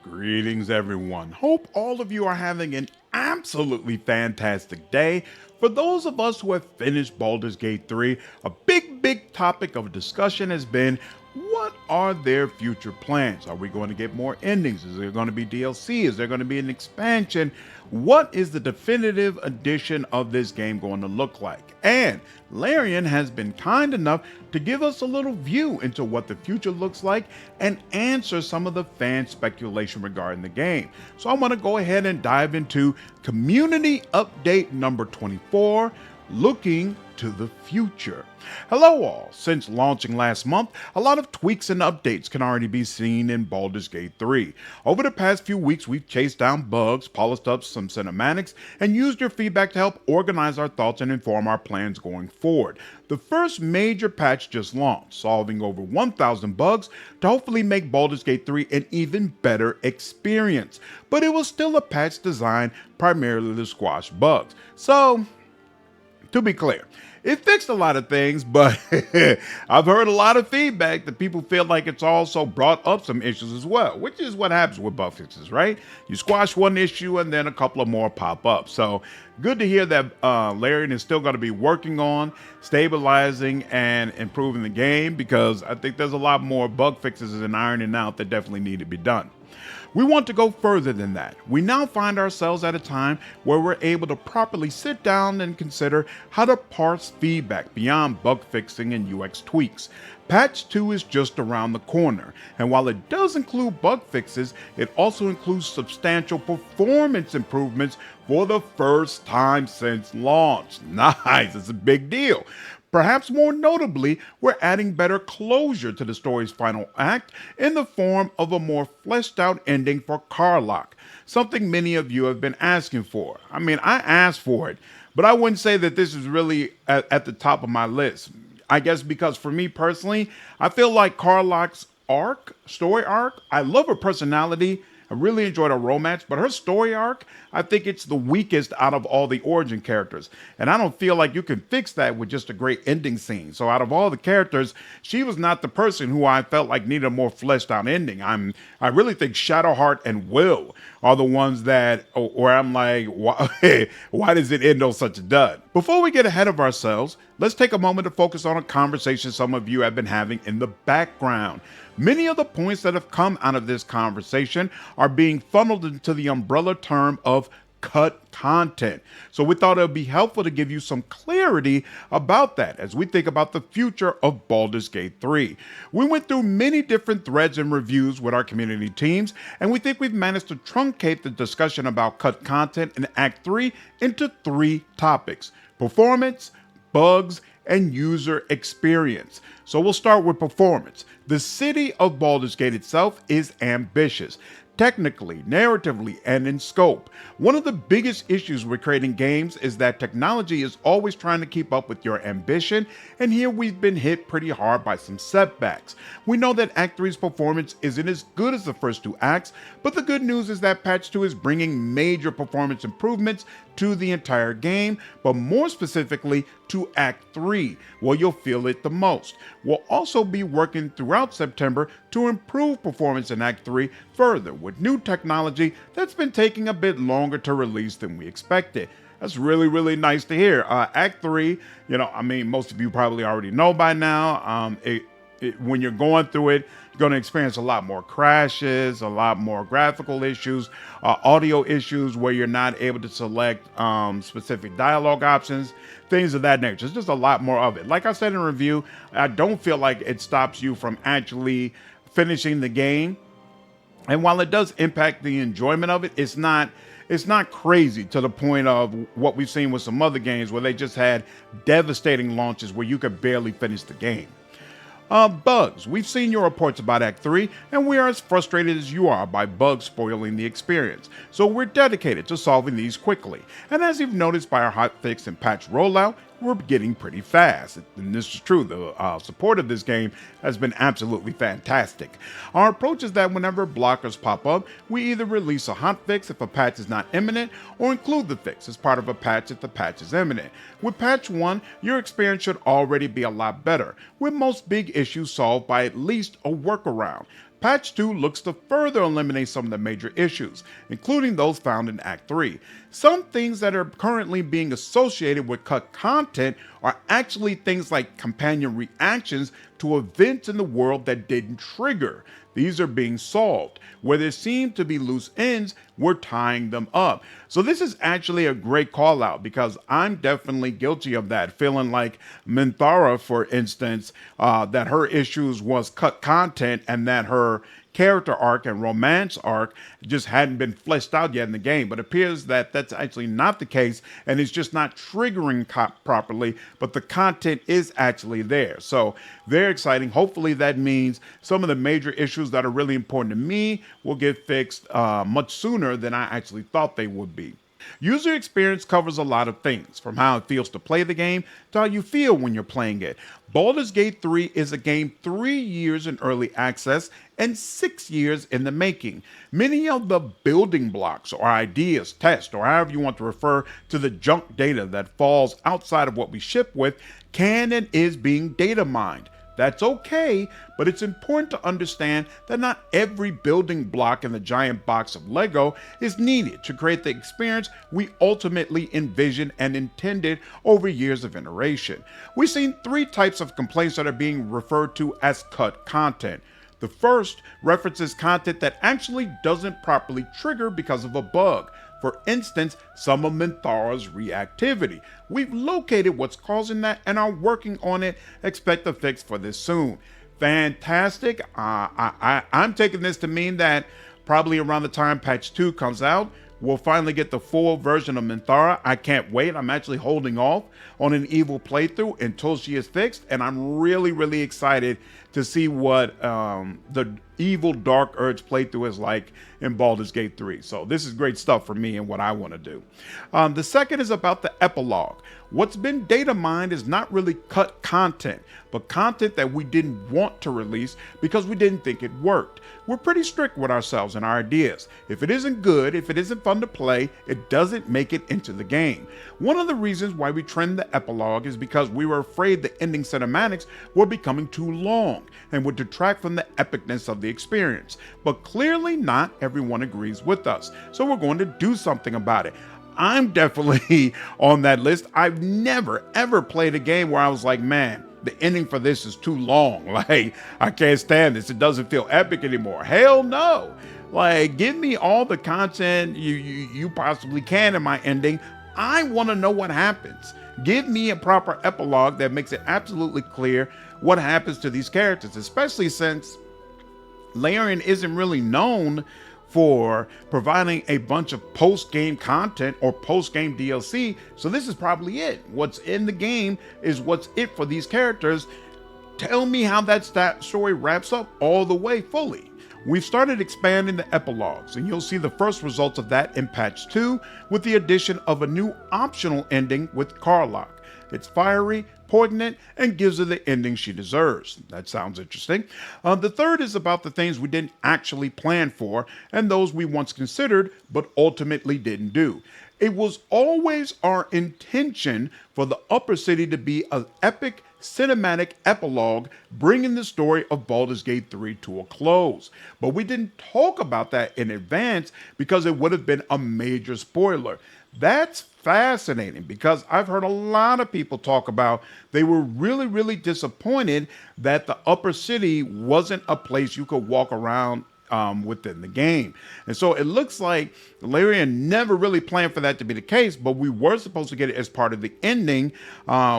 Greetings, everyone. Hope all of you are having an absolutely fantastic day. For those of us who have finished Baldur's Gate 3, a big topic of discussion has been what are their future plans? Are we going to get more endings? Is there going to be DLC? Is there going to be an expansion? What is the definitive edition of this game going to look like? And Larian has been kind enough to give us a little view into what the future looks like and answer some of the fan speculation regarding the game. So I want to go ahead and dive into community update number 24, looking to the future. Hello all. Since launching last month, a lot of tweaks and updates can already be seen in Baldur's Gate 3. Over the past few weeks, we've chased down bugs, polished up some cinematics, and used your feedback to help organize our thoughts and inform our plans going forward. The first major patch just launched, solving over 1,000 bugs to hopefully make Baldur's Gate 3 an even better experience. But it was still a patch designed primarily to squash bugs. So, to be clear, it fixed a lot of things, but I've heard a lot of feedback that people feel like it's also brought up some issues as well, which is what happens with bug fixes, right? You squash one issue and then a couple of more pop up. So good to hear that Larian is still going to be working on stabilizing and improving the game, because I think there's a lot more bug fixes and ironing out that definitely need to be done. We want to go further than that. We now find ourselves at a time where we're able to properly sit down and consider how to parse feedback beyond bug fixing and UX tweaks. Patch 2 is just around the corner, and while it does include bug fixes, it also includes substantial performance improvements for the first time since launch. Nice, it's a big deal. Perhaps more notably, we're adding better closure to the story's final act in the form of a more fleshed out ending for Karlach, something many of you have been asking for. I mean, I asked for it, but I wouldn't say that this is really at the top of my list. I guess because for me personally, I feel like Karlach's story arc, I love her personality. I really enjoyed her romance, but her story arc, I think it's the weakest out of all the origin characters. And I don't feel like you can fix that with just a great ending scene. So out of all the characters, she was not the person who I felt like needed a more fleshed out ending. I really think Shadowheart and Will are the ones that, where I'm like, why does it end on such a dud? Before we get ahead of ourselves, let's take a moment to focus on a conversation some of you have been having in the background. Many of the points that have come out of this conversation are being funneled into the umbrella term of cut content. So we thought it would be helpful to give you some clarity about that as we think about the future of Baldur's Gate 3. We went through many different threads and reviews with our community teams, and we think we've managed to truncate the discussion about cut content in Act 3 into 3 topics: performance, bugs, and user experience. So we'll start with performance. The city of Baldur's Gate itself is ambitious, technically, narratively, and in scope. One of the biggest issues with creating games is that technology is always trying to keep up with your ambition, and here we've been hit pretty hard by some setbacks. We know that Act 3's performance isn't as good as the first 2 acts, but the good news is that Patch 2 is bringing major performance improvements to the entire game, but more specifically to Act 3, where you'll feel it the most. We'll also be working throughout September to improve performance in Act 3 further with new technology that's been taking a bit longer to release than we expected. That's really nice to hear. Act 3, most of you probably already know by now, when you're going through it, you're going to experience a lot more crashes, a lot more graphical issues, audio issues where you're not able to select specific dialogue options, things of that nature. It's just a lot more of it. Like I said in review, I don't feel like it stops you from actually finishing the game. And while it does impact the enjoyment of it, it's not crazy to the point of what we've seen with some other games where they just had devastating launches where you could barely finish the game. Bugs. We've seen your reports about Act 3, and we are as frustrated as you are by bugs spoiling the experience. So we're dedicated to solving these quickly. And as you've noticed by our hotfix and patch rollout, we're getting pretty fast. And this is true. The support of this game has been absolutely fantastic. Our approach is that whenever blockers pop up, we either release a hotfix if a patch is not imminent, or include the fix as part of a patch if the patch is imminent. With patch 1, your experience should already be a lot better, with most big issues solved by at least a workaround. Patch 2 looks to further eliminate some of the major issues, including those found in Act 3. Some things that are currently being associated with cut content are actually things like companion reactions to events in the world that didn't trigger. These are being solved. Where there seem to be loose ends, we're tying them up. So this is actually a great call out because I'm definitely guilty of that. Feeling like Minthara, for instance, that her issues was cut content and that her character arc and romance arc just hadn't been fleshed out yet in the game, but it appears that that's actually not the case and it's just not triggering properly, but the content is actually there. So very exciting. Hopefully that means some of the major issues that are really important to me will get fixed much sooner than I actually thought they would be. User experience covers a lot of things, from how it feels to play the game to how you feel when you're playing it. Baldur's Gate 3 is a game 3 years in early access and 6 years in the making. Many of the building blocks or ideas, tests, or however you want to refer to the junk data that falls outside of what we ship with, can and is being data mined. That's okay, but it's important to understand that not every building block in the giant box of Lego is needed to create the experience we ultimately envisioned and intended over years of iteration. We've seen 3 types of complaints that are being referred to as cut content. The first references content that actually doesn't properly trigger because of a bug. For instance, some of Minthara's reactivity. We've located what's causing that and are working on it. Expect a fix for this soon. Fantastic. I'm taking this to mean that probably around the time patch 2 comes out, we'll finally get the full version of Minthara. I can't wait. I'm actually holding off on an evil playthrough until she is fixed, and I'm really excited to see what the evil Dark Urge playthrough is like in Baldur's Gate 3. So this is great stuff for me and what I want to do. The second is about the epilogue. What's been data mined is not really cut content, but content that we didn't want to release because we didn't think it worked. We're pretty strict with ourselves and our ideas. If it isn't good, if it isn't fun to play, it doesn't make it into the game. One of the reasons why we trimmed the epilogue is because we were afraid the ending cinematics were becoming too long and would detract from the epicness of the experience. But clearly not everyone agrees with us, so we're going to do something about it. I'm definitely on that list. I've never ever played a game where I was like, man, the ending for this is too long. Like, I can't stand this. It doesn't feel epic anymore. Hell no. Like, give me all the content you possibly can in my ending. I want to know what happens. Give me a proper epilogue that makes it absolutely clear what happens to these characters, especially since Larian isn't really known for providing a bunch of post-game content or post-game DLC. So this is probably it. What's in the game is what's it for these characters. Tell me how that story wraps up all the way fully. We've started expanding the epilogues, and you'll see the first results of that in patch 2 with the addition of a new optional ending with Karlach. It's fiery, poignant, and gives her the ending she deserves. That sounds interesting. The third is about the things we didn't actually plan for and those we once considered but ultimately didn't do. It was always our intention for the Upper City to be an epic cinematic epilogue bringing the story of Baldur's Gate 3 to a close. But we didn't talk about that in advance because it would have been a major spoiler. That's fascinating because I've heard a lot of people talk about they were really disappointed that the Upper City wasn't a place you could walk around within the game. And so it looks like Larian never really planned for that to be the case, but we were supposed to get it as part of the ending,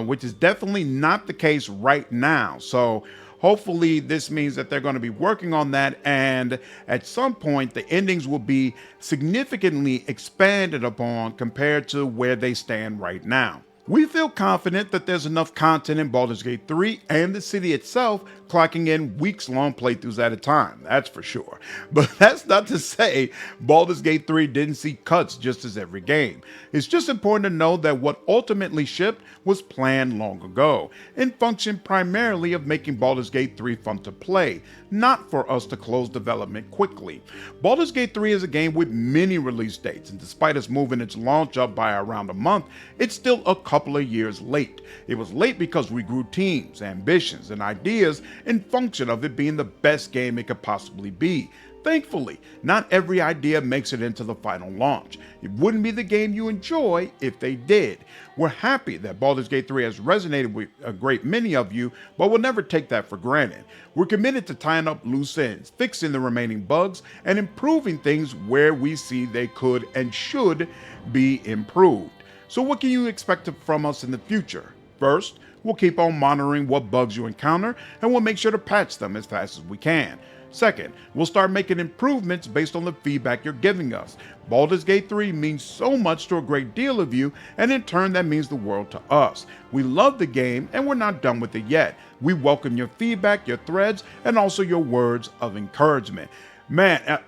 which is definitely not the case right now. So hopefully this means that they're going to be working on that, and at some point the endings will be significantly expanded upon compared to where they stand right now. We feel confident that there's enough content in Baldur's Gate 3 and the city itself clocking in weeks-long playthroughs at a time, that's for sure. But that's not to say Baldur's Gate 3 didn't see cuts just as every game. It's just important to know that what ultimately shipped was planned long ago and functioned primarily of making Baldur's Gate 3 fun to play, not for us to close development quickly. Baldur's Gate 3 is a game with many release dates, and despite us moving its launch up by around a month, it's still a couple couple of years late. It was late because we grew teams, ambitions, and ideas in function of it being the best game it could possibly be. Thankfully, not every idea makes it into the final launch. It wouldn't be the game you enjoy if they did. We're happy that Baldur's Gate 3 has resonated with a great many of you, but we'll never take that for granted. We're committed to tying up loose ends, fixing the remaining bugs, and improving things where we see they could and should be improved. So what can you expect from us in the future? First, we'll keep on monitoring what bugs you encounter, and we'll make sure to patch them as fast as we can. Second, we'll start making improvements based on the feedback you're giving us. Baldur's Gate 3 means so much to a great deal of you, and in turn that means the world to us. We love the game, and we're not done with it yet. We welcome your feedback, your threads, and also your words of encouragement. Man,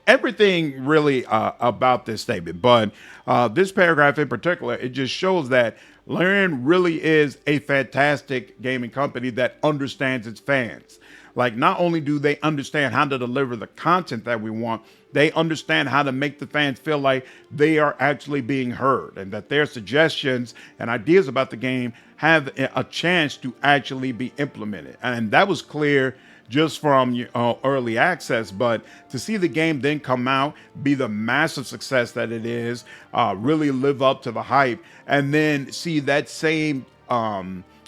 everything really about this statement, but this paragraph in particular, it just shows that Larian really is a fantastic gaming company that understands its fans. Like, not only do they understand how to deliver the content that we want, they understand how to make the fans feel like they are actually being heard and that their suggestions and ideas about the game have a chance to actually be implemented. And that was clear just from early access, but to see the game then come out, be the massive success that it is, really live up to the hype, and then see that same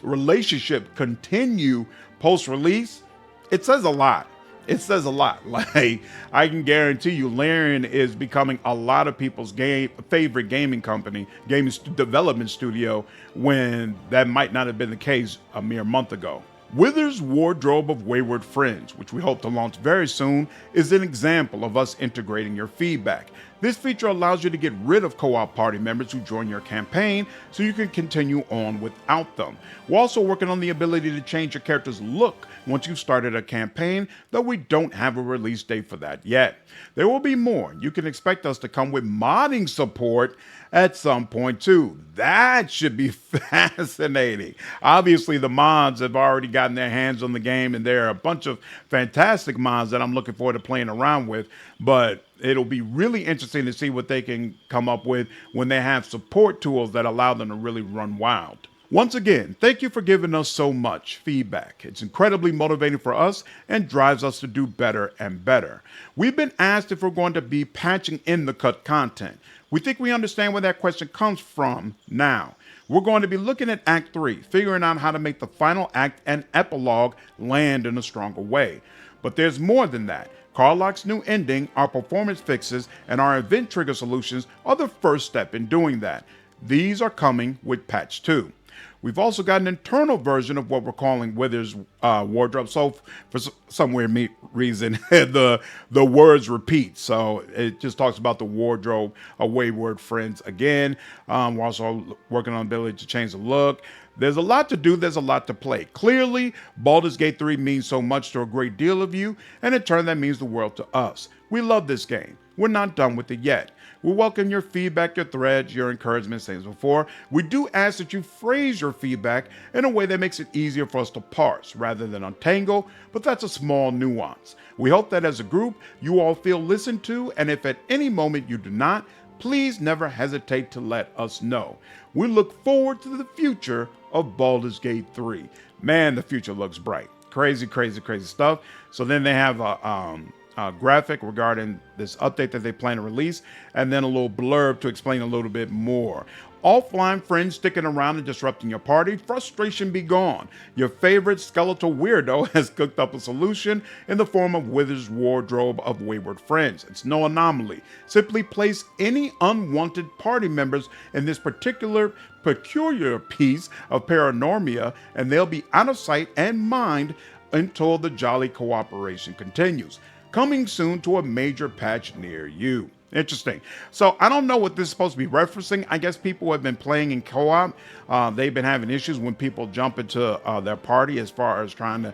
relationship continue post-release, it says a lot. It says a lot. Like, I can guarantee you, Larian is becoming a lot of people's favorite gaming company, development studio, when that might not have been the case a mere month ago. Wither's Wardrobe of Wayward Friends, which we hope to launch very soon, is an example of us integrating your feedback. This feature allows you to get rid of co-op party members who join your campaign so you can continue on without them. We're also working on the ability to change your character's look once you've started a campaign, though we don't have a release date for that yet. There will be more. You can expect us to come with modding support at some point too. That should be fascinating. Obviously, the mods have already gotten their hands on the game, and there are a bunch of fantastic mods that I'm looking forward to playing around with, but it'll be really interesting to see what they can come up with when they have support tools that allow them to really run wild. Once again, thank you for giving us so much feedback. It's incredibly motivating for us and drives us to do better and better. We've been asked if we're going to be patching in the cut content. We think we understand where that question comes from now. We're going to be looking at Act 3, figuring out how to make the final act and epilogue land in a stronger way. But there's more than that. Carlock's new ending, our performance fixes, and our event trigger solutions are the first step in doing that. These are coming with Patch 2. We've also got an internal version of what we're calling Wither's Wardrobe. So for some weird reason, the words repeat. So it just talks about the wardrobe of Wayward Friends again. We're also working on the ability to change the look. There's a lot to do. There's a lot to play. Clearly, Baldur's Gate 3 means so much to a great deal of you, and in turn, that means the world to us. We love this game. We're not done with it yet. We welcome your feedback, your threads, your encouragement, same as before. We do ask that you phrase your feedback in a way that makes it easier for us to parse rather than untangle, but that's a small nuance. We hope that as a group, you all feel listened to, and if at any moment you do not, please never hesitate to let us know. We look forward to the future of Baldur's Gate 3. Man, the future looks bright. Crazy, crazy, crazy stuff. So then they have a graphic regarding this update that they plan to release, and then a little blurb to explain a little bit more. Offline friends sticking around and disrupting your party, frustration be gone. Your favorite skeletal weirdo has cooked up a solution in the form of Wither's Wardrobe of Wayward Friends. It's no anomaly. Simply place any unwanted party members in this peculiar piece of paranormia, and they'll be out of sight and mind until the jolly cooperation continues. Coming soon to a major patch near you. Interesting. So I don't know what this is supposed to be referencing. I guess people have been playing in co-op. They've been having issues when people jump into their party as far as trying to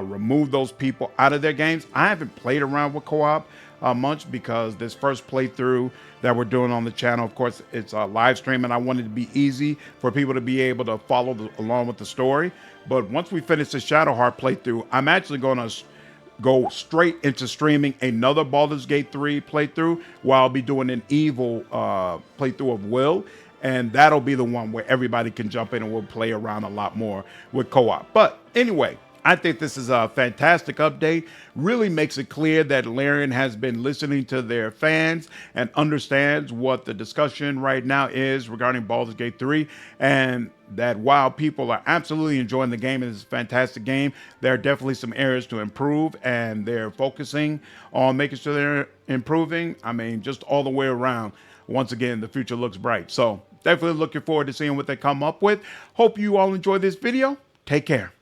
remove those people out of their games. I haven't played around with co-op much because this first playthrough that we're doing on the channel, of course, it's a live stream, and I wanted it to be easy for people to be able to follow along with the story. But once we finish the Shadowheart playthrough, I'm actually going to go straight into streaming another Baldur's Gate 3 playthrough, where I'll be doing an evil playthrough of Will. and that'll be the one where everybody can jump in and we'll play around a lot more with co-op. But anyway, I think this is a fantastic update. Really makes it clear that Larian has been listening to their fans and understands what the discussion right now is regarding Baldur's Gate 3, and that while people are absolutely enjoying the game, it's a fantastic game, there are definitely some areas to improve, and they're focusing on making sure they're improving. I mean, just all the way around. Once again, the future looks bright. So definitely looking forward to seeing what they come up with. Hope you all enjoy this video. Take care.